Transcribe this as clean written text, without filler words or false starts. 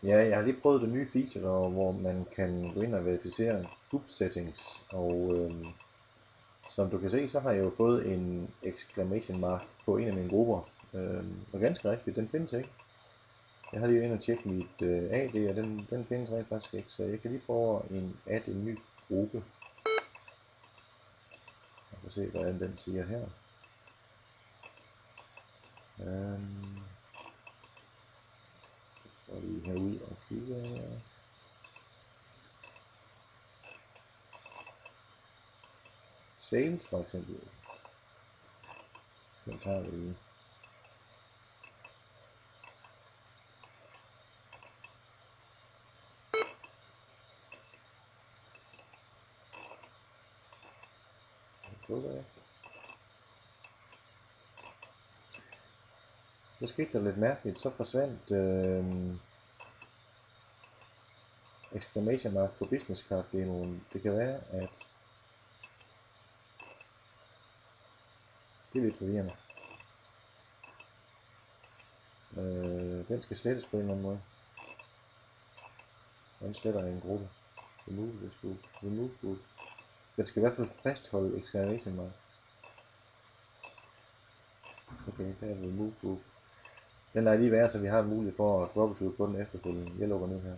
Ja, jeg har lige prøvet det nye feature, hvor man kan gå ind og verificere group settings, og som du kan se, så har jeg jo fået en exclamation mark på en af mine grupper. Og ganske rigtigt, den findes ikke. Jeg har lige ind og tjekke mit AD, og den findes rent faktisk ikke, så jeg kan lige prøve at adde en ny gruppe. Jeg kan se, hvordan den siger her. Så lige herud og kigge her. Sales for eksempel. Den tager vi lige. Så skete der lidt mærkeligt, så forsvandt exclamation mark på business card demoen. Det kan være, at det er lidt forvirrende. Den skal slettes på en eller anden måde. Den sletter jeg en gruppe. Remove this group. Remove group. Den skal i hvert fald fastholde exclamation mark. Okay, der er remove group. Den lader lige være, så vi har en mulighed for at troubleshoot på den efterfølgende. Jeg lukker ned her.